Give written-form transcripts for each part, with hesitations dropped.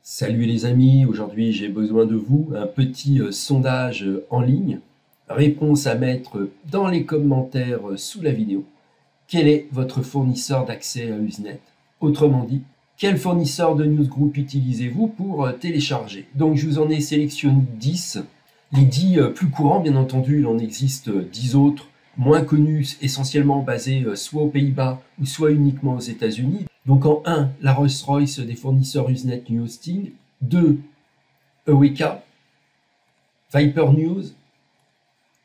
Salut les amis, aujourd'hui j'ai besoin de vous, un petit sondage en ligne. Réponse à mettre dans les commentaires sous la vidéo. Quel est votre fournisseur d'accès à Usenet? Autrement dit, quel fournisseur de newsgroup utilisez-vous pour télécharger? Donc je vous en ai sélectionné 10. Les 10 plus courants, bien entendu, il en existe 10 autres, moins connus, essentiellement basés soit aux Pays-Bas ou soit uniquement aux États-Unis. Donc en 1, la Rolls-Royce des fournisseurs Usenet New Hosting, 2, Eureka, Viper News,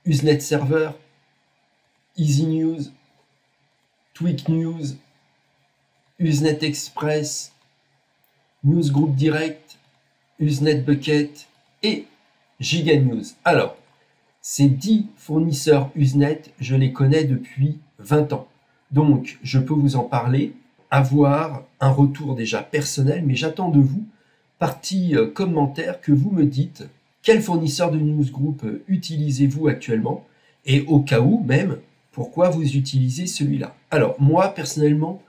Usenet Server, Easy News, Tweak News, Usenet Express, Newsgroup Direct, Usenet Bucket et Giga News. Alors, ces 10 fournisseurs Usenet, je les connais depuis 20 ans. Donc, je peux vous en parler, avoir un retour déjà personnel, mais j'attends de vous, partie commentaire, que vous me dites quel fournisseur de newsgroup utilisez-vous actuellement et au cas où même, pourquoi vous utilisez celui-là. Alors, moi, personnellement,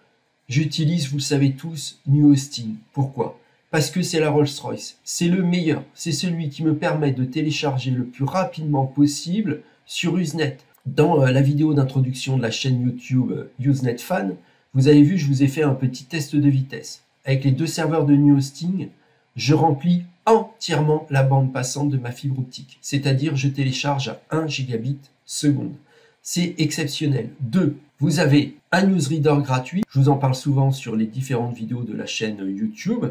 j'utilise, vous le savez tous, New Hosting. Pourquoi? Parce que c'est la Rolls-Royce. C'est le meilleur. C'est celui qui me permet de télécharger le plus rapidement possible sur Usenet. Dans la vidéo d'introduction de la chaîne YouTube Usenet Fan, vous avez vu, je vous ai fait un petit test de vitesse. Avec les 2 serveurs de New Hosting, je remplis entièrement la bande passante de ma fibre optique. C'est-à-dire, je télécharge à 1 gigabit seconde. C'est exceptionnel. 2. Vous avez un newsreader gratuit. Je vous en parle souvent sur les différentes vidéos de la chaîne YouTube.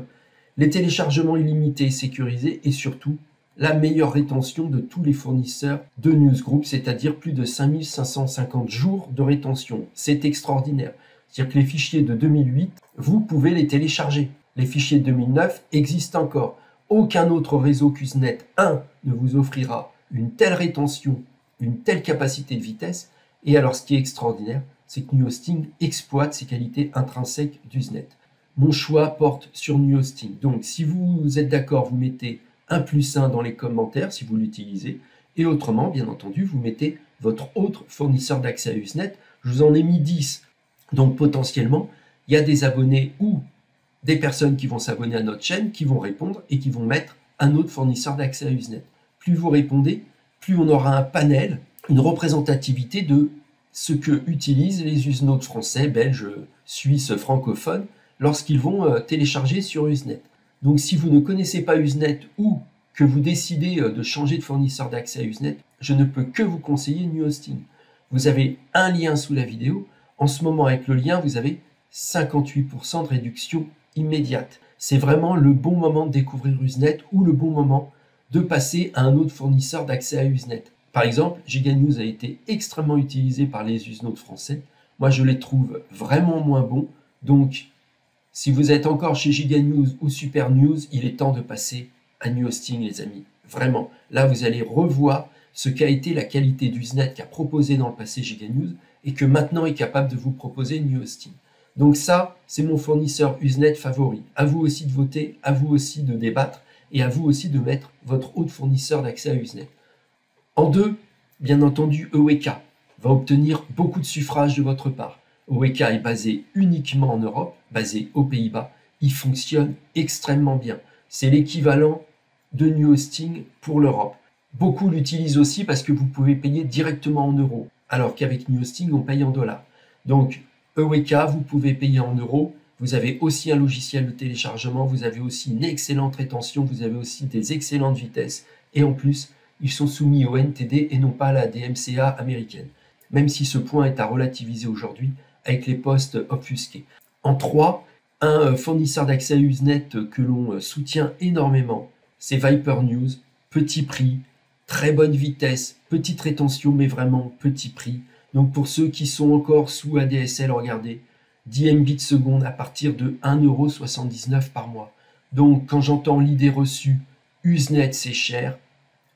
Les téléchargements illimités et sécurisés et surtout la meilleure rétention de tous les fournisseurs de newsgroup, c'est-à-dire plus de 5550 jours de rétention. C'est extraordinaire. C'est-à-dire que les fichiers de 2008, vous pouvez les télécharger. Les fichiers de 2009 existent encore. Aucun autre réseau qu'Usenet 1 ne vous offrira une telle rétention, une telle capacité de vitesse. Et alors, ce qui est extraordinaire, c'est que New Hosting exploite ces qualités intrinsèques d'Usenet. Mon choix porte sur New Hosting. Donc, si vous êtes d'accord, vous mettez un +1 dans les commentaires si vous l'utilisez. Et autrement, bien entendu, vous mettez votre autre fournisseur d'accès à Usenet. Je vous en ai mis 10. Donc, potentiellement, il y a des abonnés ou des personnes qui vont s'abonner à notre chaîne, qui vont répondre et qui vont mettre un autre fournisseur d'accès à Usenet. Plus vous répondez, plus on aura un panel, une représentativité de ce que utilisent les usinautes français, belges, suisses, francophones, lorsqu'ils vont télécharger sur Usenet. Donc si vous ne connaissez pas Usenet ou que vous décidez de changer de fournisseur d'accès à Usenet, je ne peux que vous conseiller New Hosting. Vous avez un lien sous la vidéo. En ce moment, avec le lien, vous avez 58% de réduction immédiate. C'est vraiment le bon moment de découvrir Usenet ou le bon moment de passer à un autre fournisseur d'accès à Usenet. Par exemple, Giga News a été extrêmement utilisé par les usinautes français. Moi, je les trouve vraiment moins bons. Donc, si vous êtes encore chez Giga News ou Super News, il est temps de passer à New Hosting, les amis. Vraiment, là, vous allez revoir ce qu'a été la qualité d'Usenet qu'a proposé dans le passé Giga News et que maintenant est capable de vous proposer New Hosting. Donc ça, c'est mon fournisseur Usenet favori. À vous aussi de voter, à vous aussi de débattre et à vous aussi de mettre votre autre fournisseur d'accès à Usenet. En 2, bien entendu, Eureka va obtenir beaucoup de suffrages de votre part. Eureka est basé uniquement en Europe, basé aux Pays-Bas. Il fonctionne extrêmement bien. C'est l'équivalent de New Hosting pour l'Europe. Beaucoup l'utilisent aussi parce que vous pouvez payer directement en euros, alors qu'avec New Hosting, on paye en dollars. Donc, Eureka, vous pouvez payer en euros. Vous avez aussi un logiciel de téléchargement. Vous avez aussi une excellente rétention. Vous avez aussi des excellentes vitesses. Et en plus, ils sont soumis au NTD et non pas à la DMCA américaine. Même si ce point est à relativiser aujourd'hui avec les postes obfusqués. En 3, un fournisseur d'accès à Usenet que l'on soutient énormément, c'est Viper News. Petit prix, très bonne vitesse, petite rétention, mais vraiment petit prix. Donc pour ceux qui sont encore sous ADSL, regardez, 10 Mbits seconde à partir de 1,79 € par mois. Donc quand j'entends l'idée reçue, Usenet c'est cher,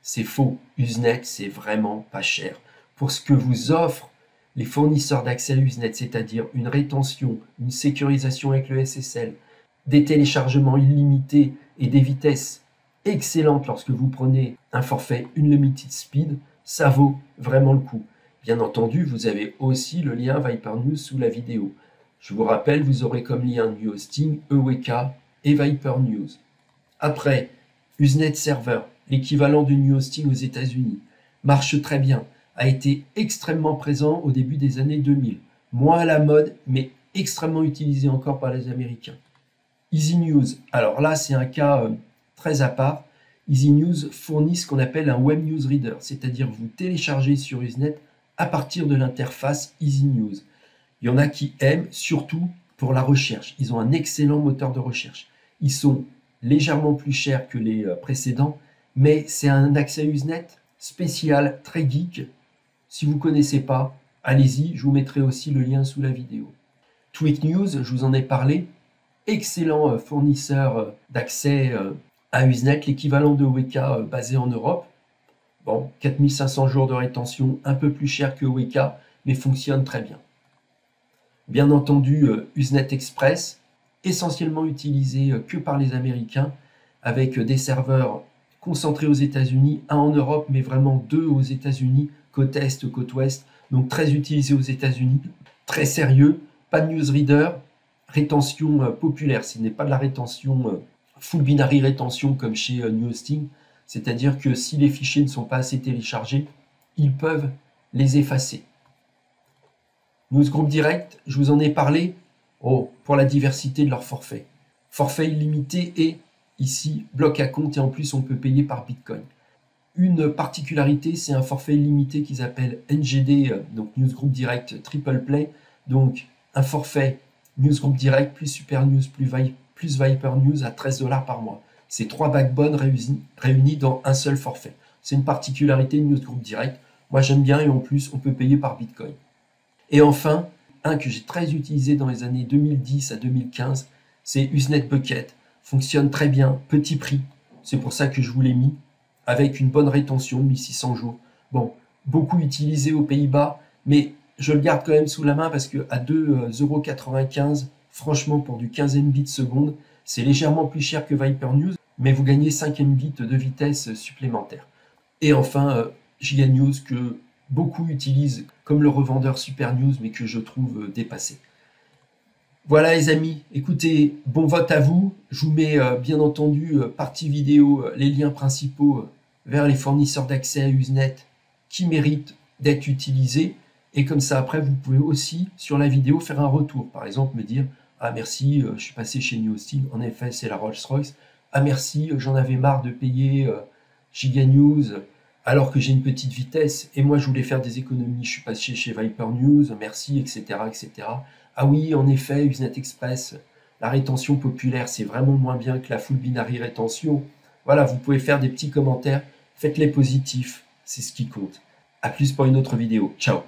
c'est faux. Usenet c'est vraiment pas cher. Pour ce que vous offrent les fournisseurs d'accès à Usenet, c'est-à-dire une rétention, une sécurisation avec le SSL, des téléchargements illimités et des vitesses excellentes lorsque vous prenez un forfait Unlimited Speed, ça vaut vraiment le coup. Bien entendu, vous avez aussi le lien Viper News sous la vidéo. Je vous rappelle, vous aurez comme lien New Hosting, Eureka et Viper News. Après, Usenet Server, l'équivalent de New Hosting aux États-Unis, marche très bien, a été extrêmement présent au début des années 2000, moins à la mode, mais extrêmement utilisé encore par les Américains. Easy News, alors là c'est un cas très à part. Easy News fournit ce qu'on appelle un Web News Reader, c'est-à-dire vous téléchargez sur Usenet à partir de l'interface Easy News. Il y en a qui aiment surtout pour la recherche. Ils ont un excellent moteur de recherche. Ils sont légèrement plus chers que les précédents, mais c'est un accès Usenet spécial, très geek. Si vous ne connaissez pas, allez-y, je vous mettrai aussi le lien sous la vidéo. Tweak News, je vous en ai parlé, excellent fournisseur d'accès à Usenet, l'équivalent de Weka basé en Europe. Bon, 4500 jours de rétention, un peu plus cher que Weka, mais fonctionne très bien. Bien entendu, Usenet Express, essentiellement utilisé que par les Américains, avec des serveurs concentrés aux États-Unis, un en Europe, mais vraiment deux aux États-Unis, côte Est, côte Ouest, donc très utilisé aux États-Unis, très sérieux, pas de newsreader, rétention populaire, ce n'est pas de la rétention full binary rétention comme chez New Hosting, c'est-à-dire que si les fichiers ne sont pas assez téléchargés, ils peuvent les effacer. Newsgroup Direct, je vous en ai parlé pour la diversité de leur forfait. Forfait illimité et ici bloc à compte et en plus on peut payer par Bitcoin. Une particularité, c'est un forfait illimité qu'ils appellent NGD, donc Newsgroup Direct Triple Play, donc un forfait Newsgroup Direct plus Super News plus Viper News à 13 $ par mois. C'est 3 backbones réunis dans un seul forfait. C'est une particularité de Newsgroup Direct. Moi j'aime bien et en plus on peut payer par Bitcoin. Et enfin, un que j'ai très utilisé dans les années 2010 à 2015, c'est Usenet Bucket. Fonctionne très bien, petit prix. C'est pour ça que je vous l'ai mis, avec une bonne rétention, 1600 jours. Bon, beaucoup utilisé aux Pays-Bas, mais je le garde quand même sous la main parce qu'à 2,95 €, franchement, pour du 15 Mbit seconde, c'est légèrement plus cher que Viper News, mais vous gagnez 5 Mbit de vitesse supplémentaire. Et enfin, Giga News que beaucoup utilisent comme le revendeur Super News, mais que je trouve dépassé. Voilà les amis, écoutez, bon vote à vous. Je vous mets bien entendu partie vidéo les liens principaux vers les fournisseurs d'accès à Usenet qui méritent d'être utilisés. Et comme ça, après, vous pouvez aussi, sur la vidéo, faire un retour. Par exemple, me dire « Ah merci, je suis passé chez New Hosting. En effet, c'est la Rolls-Royce. Ah merci, j'en avais marre de payer Giga News alors que j'ai une petite vitesse. Et moi, je voulais faire des économies. Je suis passé chez Viper News. Merci, etc. etc. Ah oui, en effet, Usenet Express, la rétention populaire, c'est vraiment moins bien que la full binary rétention. » Voilà, vous pouvez faire des petits commentaires. Faites-les positifs. C'est ce qui compte. À plus pour une autre vidéo. Ciao.